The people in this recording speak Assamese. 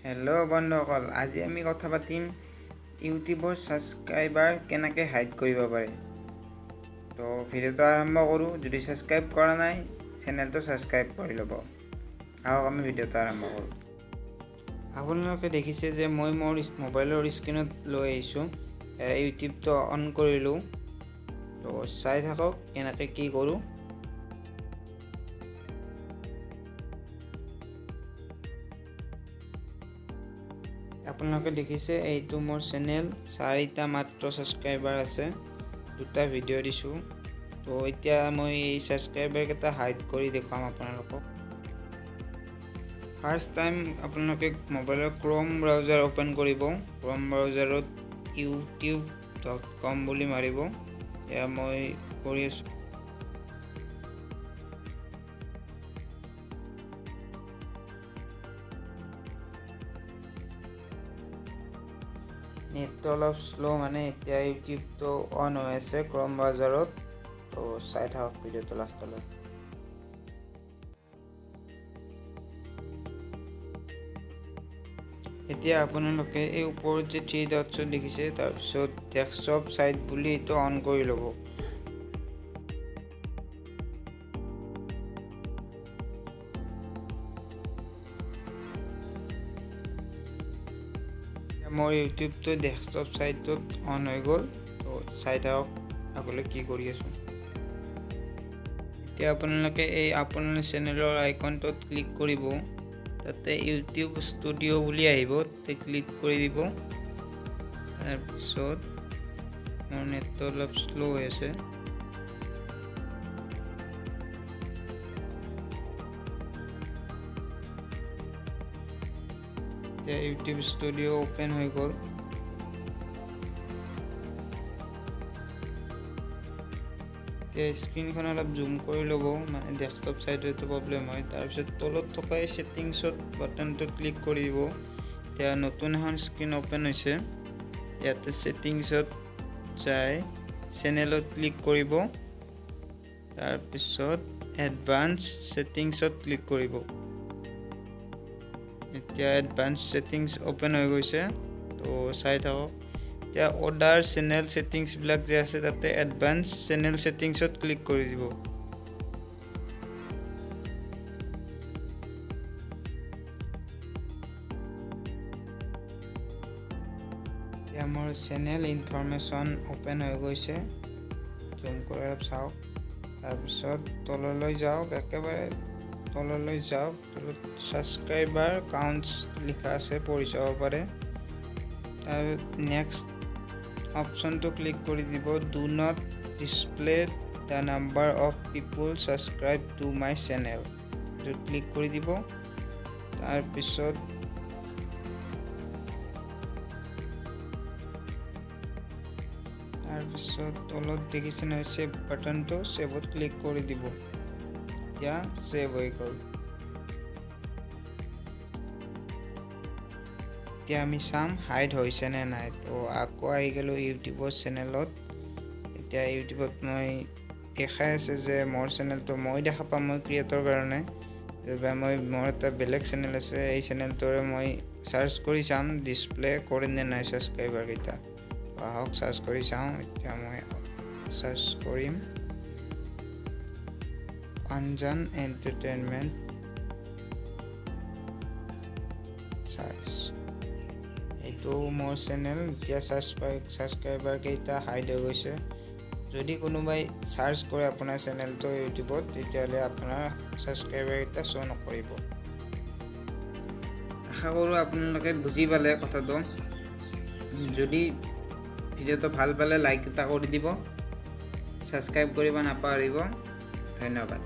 হেল্ল' বন্ধুসকল, আজি আমি কথা পাতিম ইউটিউবৰ ছাবস্ক্ৰাইবাৰ কেনেকৈ হাইড কৰিব পাৰে। তো ভিডিঅ'টো আৰম্ভ কৰোঁ। যদি ছাবস্ক্ৰাইব কৰা নাই চেনেলটো ছাবস্ক্ৰাইব কৰি ল'ব। আহক আমি ভিডিঅ'টো আৰম্ভ কৰোঁ। আপোনালোকে দেখিছে যে মই মোৰ মোবাইলৰ স্ক্ৰীণত লৈ আহিছোঁ। ইউটিউবটো অন কৰিলোঁ। তো চাই থাকক কেনেকৈ কি কৰোঁ। আপোনালোকে দেখিছে এইটো মোৰ চেনেল, 4টা মাত্ৰ ছাবস্ক্ৰাইবাৰ আছে, 2টা ভিডিঅ' দিছোঁ। তো এতিয়া মই এই ছাবস্ক্ৰাইবাৰকেইটা হাইড কৰি দেখুৱাম আপোনালোকক। ফাৰ্ষ্ট টাইম আপোনালোকে মোবাইলৰ ক্ৰ'ম ব্ৰাউজাৰ অ'পেন কৰিব। ক্ৰ'ম ব্ৰাউজাৰত youtube.com বুলি মাৰিব। এয়া মই কৰি আছোঁ। নেটটো অলপ শ্ল' মানে এতিয়া ইউটিউবটো অন হৈ আছে ক্ৰ'ম ব্ৰাউজাৰত। তো চাই থাকক ভিডিঅ'টো লাষ্টলৈ। এতিয়া আপোনালোকে এই ওপৰত যে 3 ডটছ দেখিছে, তাৰপিছত ডেস্কটপ চাইট বুলি এইটো অন কৰি ল'ব। মোৰ ইউটিউবটো ডেস্কটপ চাইটত অন হৈ গ'ল। তো চাই থাকক আগলৈ কি কৰি আছোঁ। এতিয়া আপোনালোকে এই আপোনাৰ চেনেলৰ আইকনটোত ক্লিক কৰিব। তাতে ইউটিউব ষ্টুডিঅ' বুলি আহিব, তাতে ক্লিক কৰি দিব। তাৰপিছত মোৰ নেটটো অলপ শ্ল' হৈ আছে। এতিয়া ইউটিউব ষ্টুডিঅ' অ'পেন হৈ গ'ল। এতিয়া স্ক্ৰীনখন অলপ জুম কৰি ল'ব, মানে ডেস্কটপ চাইটতো প্ৰব্লেম হয়। তাৰপিছত তলত থকা এই ছেটিংছত বাটনটো ক্লিক কৰি দিব। এতিয়া নতুন এখন স্ক্ৰীন অ'পেন হৈছে। ইয়াতে ছেটিংছত যাই চেনেলত ক্লিক কৰিব। তাৰপিছত এডভান্স ছেটিংছত ক্লিক কৰিব। এতিয়া এডভান্স ছেটিংছ অ'পেন হৈ গৈছে। তো চাই থাকক। এতিয়া অৰ্ডাৰ চেনেল ছেটিংছবিলাক যে আছে, তাতে এডভান্স চেনেল ছেটিংছত ক্লিক কৰি দিব। এতিয়া মোৰ চেনেল ইনফৰমেশ্যন অ'পেন হৈ গৈছে। জুম কৰি অলপ চাওক। তাৰপিছত তললৈ যাওক, একেবাৰে তললৈ যাওক। তলত ছাবস্ক্ৰাইবাৰ কাউণ্টছ লিখা আছে, পঢ়ি চাব পাৰে। তাৰ নেক্সট অপশ্যনটো ক্লিক কৰি দিব। Do not display the number of people subscribe to my channel, এইটো ক্লিক কৰি দিব। তাৰপিছত তলত দেখিছে নহয় ছেভ বাটনটো, ছেভত ক্লিক কৰি দিব। এতিয়া ছেভ হৈ গ'ল। এতিয়া আমি চাম হাইড হৈছে নে নাই। তো আকৌ আহি গ'লোঁ ইউটিউবৰ চেনেলত। এতিয়া ইউটিউবত মই দেখাই আছে যে মোৰ চেনেলটো মই দেখা পাম, মই ক্ৰিয়েটৰ কাৰণে। মোৰ এটা বেলেগ চেনেল আছে, এই চেনেলটোৰে মই চাৰ্চ কৰি চাম ডিছপ্লে কৰে নে নাই ছাবস্ক্ৰাইবাৰকেইটা। আহক চাৰ্চ কৰি চাওঁ। এতিয়া মই চাৰ্চ কৰিম আঞ্জান এণ্টাৰটেইনমেণ্ট চাৰ্চ। এইটো মোৰ চেনেল। এতিয়া ছাবস্ক্ৰাইবাৰ কেইটা হাইড হৈ গৈছে। যদি কোনোবাই চাৰ্চ কৰে আপোনাৰ চেনেলটো ইউটিউবত, তেতিয়াহ'লে আপোনাৰ ছাবস্ক্ৰাইবাৰ কেইটা শ্ব' নকৰিব। আশা কৰোঁ আপোনালোকে বুজি পালে কথাটো। যদি ভিডিঅ'টো ভাল পালে লাইক এটা কৰি দিব, ছাবস্ক্ৰাইব কৰিব নাপাহৰিব। ধন্যবাদ।